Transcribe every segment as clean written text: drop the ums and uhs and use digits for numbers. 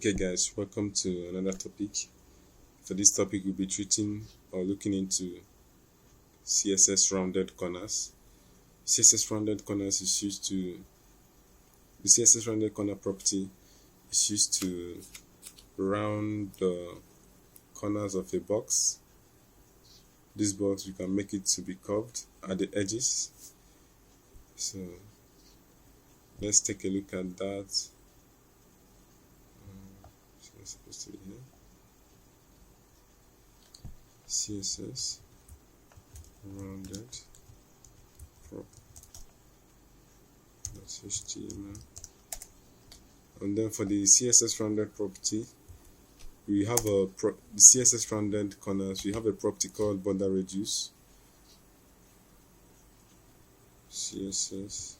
Okay guys, welcome to another topic. For this topic we'll be treating or looking into CSS rounded corners. CSS rounded corners is used to the CSS rounded corner property is used to round the corners of a box. This box, you can make it to be curved at the edges. So let's take a look at that. So it's supposed to be here. CSS rounded prop. That's HTML. And then for the CSS rounded property, we have the CSS rounded corners. We have a property called border radius. CSS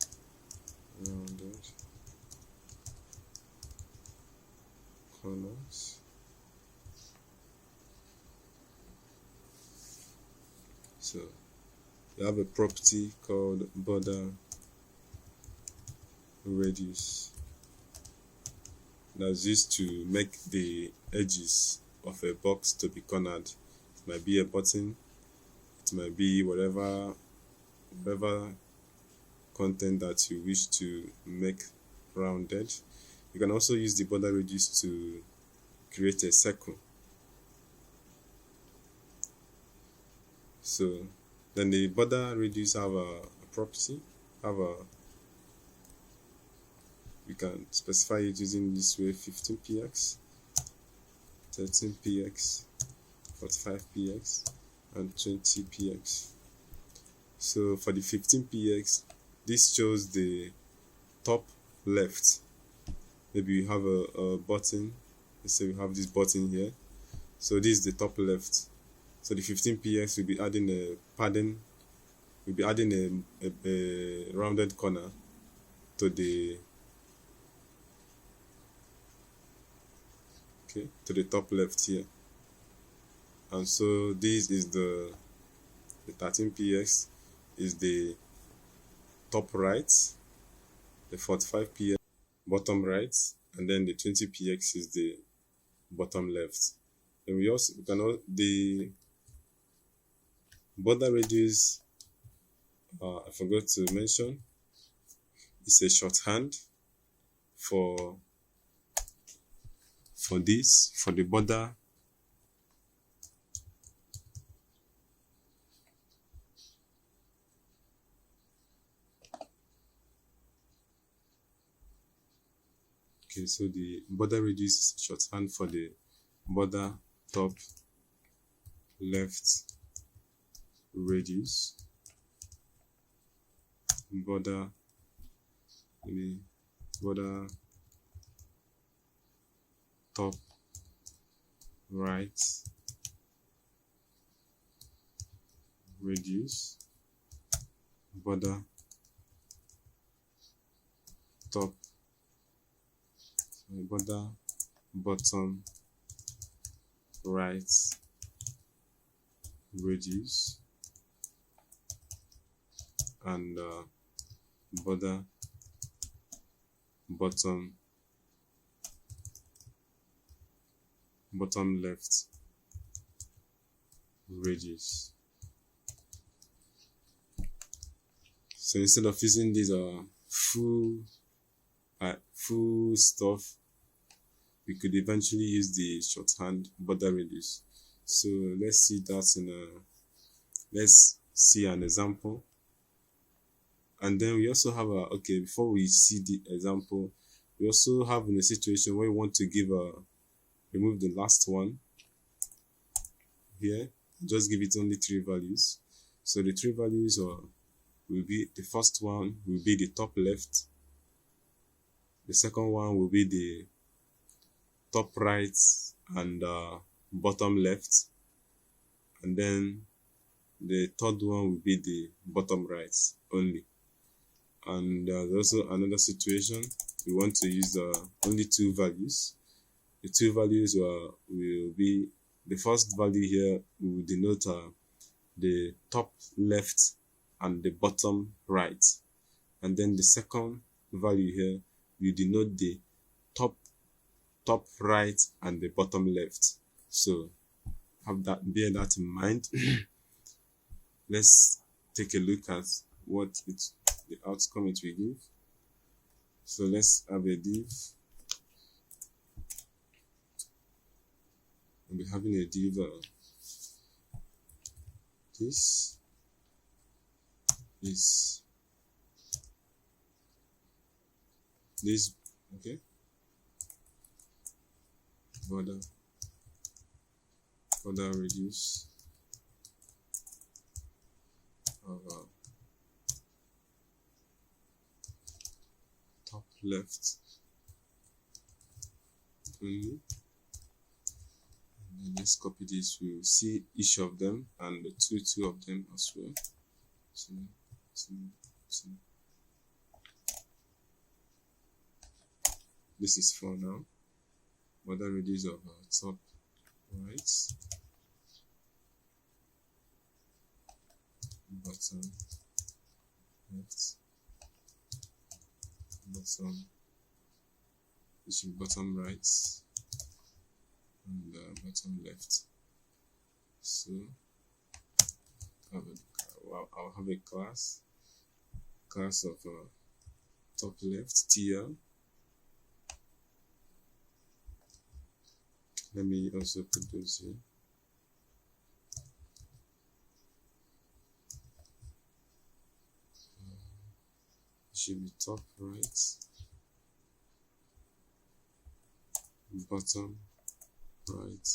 rounded corners. So we have a property called border radius that's used to make the edges of a box to be cornered. It might be a button, it might be whatever content that you wish to make rounded. You can also use the border radius to create a circle. So then the border radius have a property, we can specify it using this way: 15px, 13px, 45px, and 20px. So for the 15px, this shows the top left. Maybe you have a button. Let's say we have this button here. So this is the top left. So the 15px will be adding a padding. We'll be adding a rounded corner to the top left here. And so this is the 13px is the top right, the 45px bottom right, and then the 20px is the bottom left. And the border radius, I forgot to mention, is a shorthand for the border so the border radius is a shorthand for the border top left radius, border top right radius, border top border bottom right radius, and border bottom left radius. So instead of using these full stuff, we could eventually use the shorthand border radius. So let's see that let's see an example. And then we also have before we see the example, we also have in a situation where we want to remove the last one here, just give it only 3 values. So the 3 values will be, the first one will be the top left, the second one will be the top right and bottom left, and then the third one will be the bottom right only. And there's also another situation, we want to use only 2 values. The 2 values will be, the first value here will denote the top left and the bottom right, and then the second value here will denote the top top right and the bottom left. So bear that in mind. Let's take a look at what the outcome it will give. So let's have a div. We'll be having a div this is this, okay, border radius of top left only. And then let's copy this. We'll see each of them and the two of them as well. So. This is for now. Border radius of top right, bottom left, bottom right, and bottom left. So I'll have a class of top left TL. Let me also put those here. It should be top right, bottom right,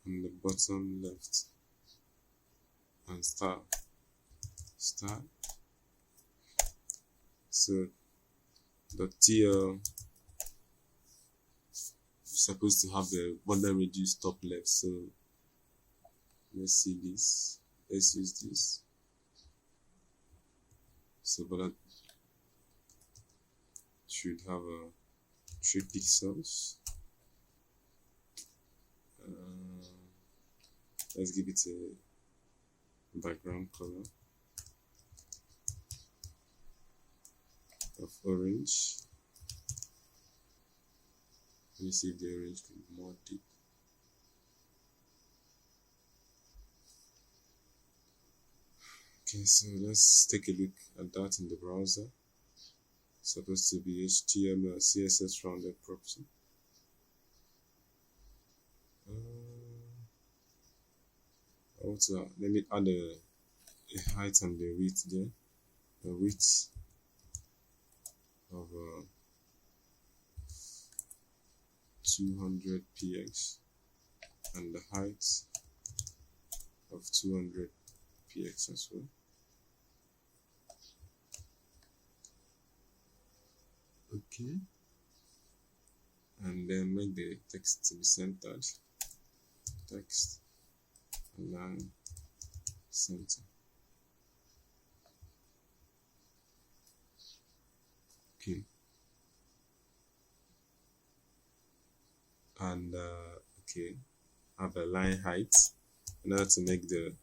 and the bottom left, and star. So the TL supposed to have the border radius top left. So let's see this. Let's use this. So border should have 3 pixels. Let's give it a background color of orange. Let me see if the orange can be more deep. Okay, so let's take a look at that in the browser. It's supposed to be HTML CSS rounded prop. Also, let me add a height and the width there. The width of 200 px and the height of 200 px as well. Okay, and then make the text to be centered. Text align center. Okay, and okay, have a line height in order to make the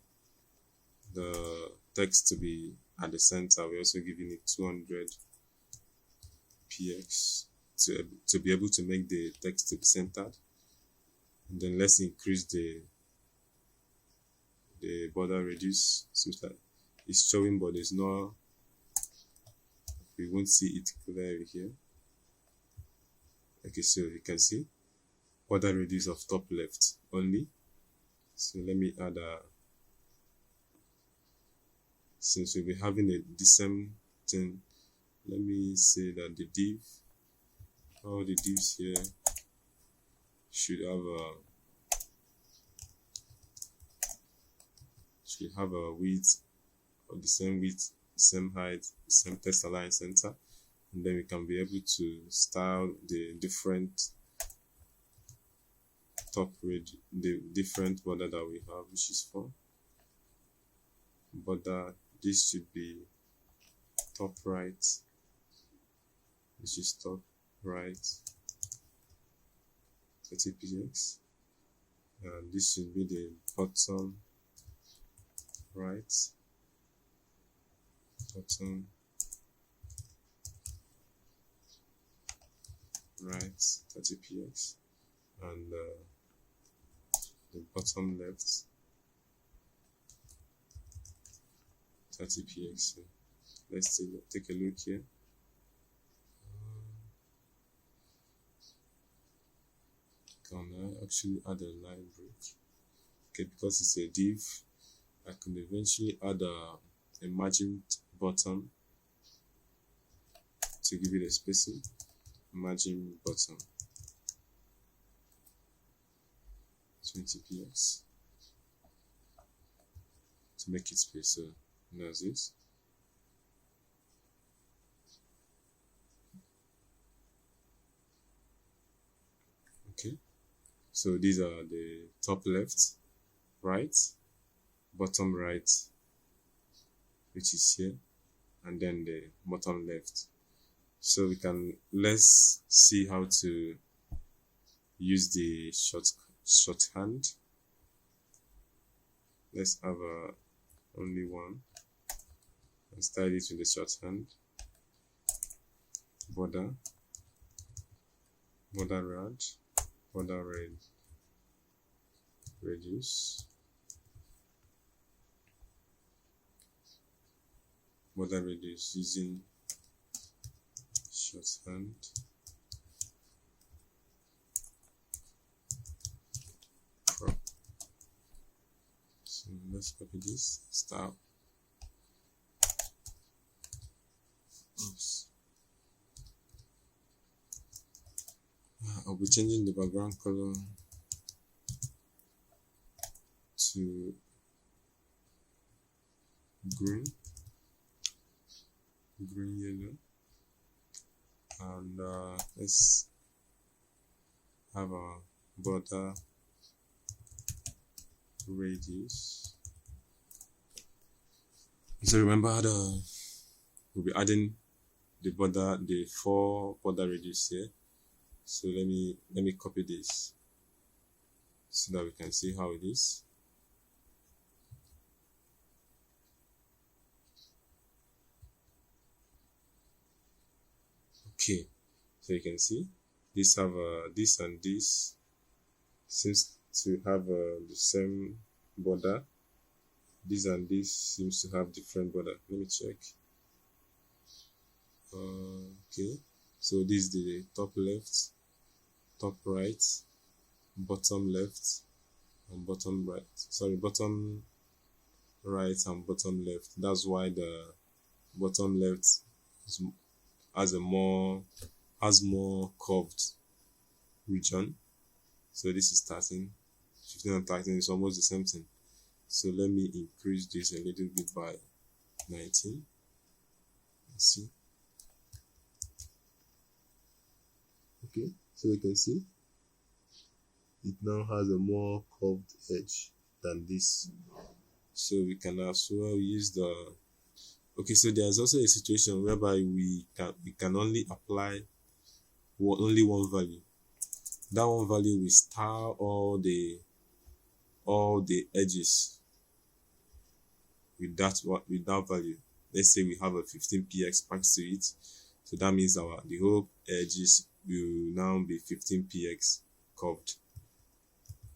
text to be at the center. We're also giving it 200 px to be able to make the text to be centered. And then let's increase the border radius. Seems like it's showing, but there's no, we won't see it clearly here. Okay, so you can see border radius of top left only. So let me add since we'll be having the same thing, let me say that the div, all the divs here should have a width of the same width, the same height, the same text align center, and then we can be able to style the different the different border that we have, which is for border. This should be top right, which is top right 30 px, and this should be the bottom right, bottom right 30px, and the bottom left 30px. So let's take a look here. Can I actually add a line break? Okay, because it's a div, I can eventually add a margin bottom to give it a spacing. Margin bottom 20px to make it space. So that's it. Okay, so these are the top left, right, bottom right, which is here, and then the bottom left. So let's see how to use the shorthand. Let's have only one and style it with the shorthand. Border rad, border radius, border radius using shorthand. Prop. So let's copy this. Style. Oops. I'll be changing the background color to green yellow, and let's have a border radius. So remember we'll be adding the 4 border radius here. So let me copy this so that we can see how it is. Okay, so you can see this have this and this seems to have the same border. This and this seems to have different border. Let me check. Okay, so this is the top left, top right, bottom left, and bottom right. Sorry, bottom right and bottom left. That's why the bottom left has more curved region. So this is 13, 15 and 13 is almost the same thing. So let me increase this a little bit by 19. Let's see. Okay, so you can see it now has a more curved edge than this. So we can as well use the okay, so there's also a situation whereby we can only apply only one value. That one value will style all the edges with that value. Let's say we have a 15px packed to it, so that means the whole edges will now be 15px curved.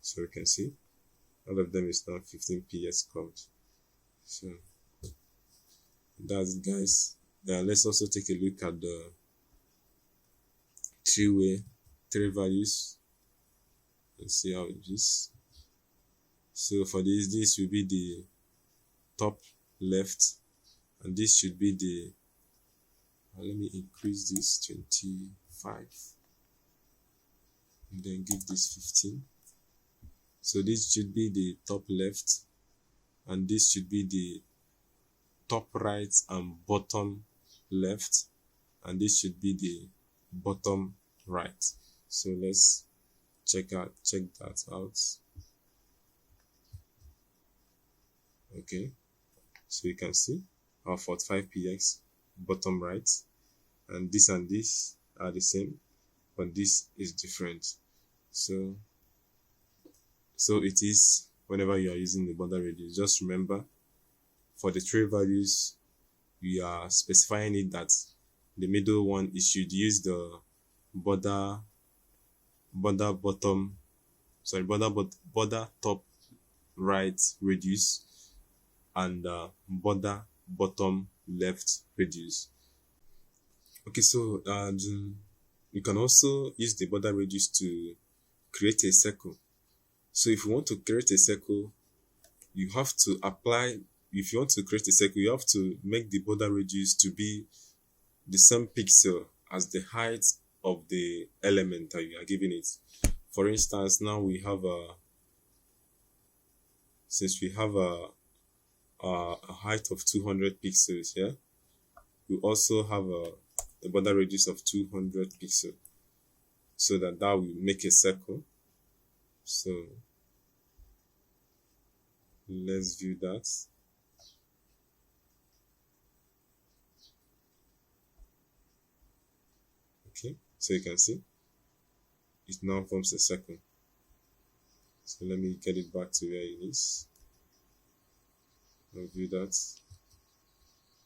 So you can see all of them is now 15px curved. So that's it, guys. Let's also take a look at the three values and see how it is. So for this will be the top left, and this should be the let me increase this 25 and then give this 15. So this should be the top left, and this should be the top right and bottom left, and this should be the bottom right. So let's check that out. Okay, so you can see our 45px bottom right, and this are the same, but this is different. So it is whenever you are using the border radius, just remember for the 3 values, we are specifying it that the middle one, it should use the border bottom, sorry, border top right radius, and border bottom left radius. Okay, so you can also use the border radius to create a circle. So if you want to create a circle, you have to apply, if you want to create a circle, you have to make the border radius to be the same pixel as the height of the element that you are giving it. For instance, now we have since we have a height of 200 pixels here, we also have a border radius of 200 pixels, so that will make a circle. So let's view that. Okay, so you can see it now forms a circle. So let me get it back to where it is. I'll view that.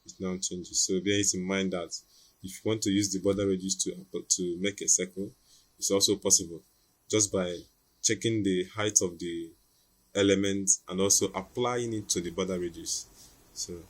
It now changes. So bear it in mind that if you want to use the border radius to make a circle, it's also possible just by checking the height of the element and also applying it to the border radius. So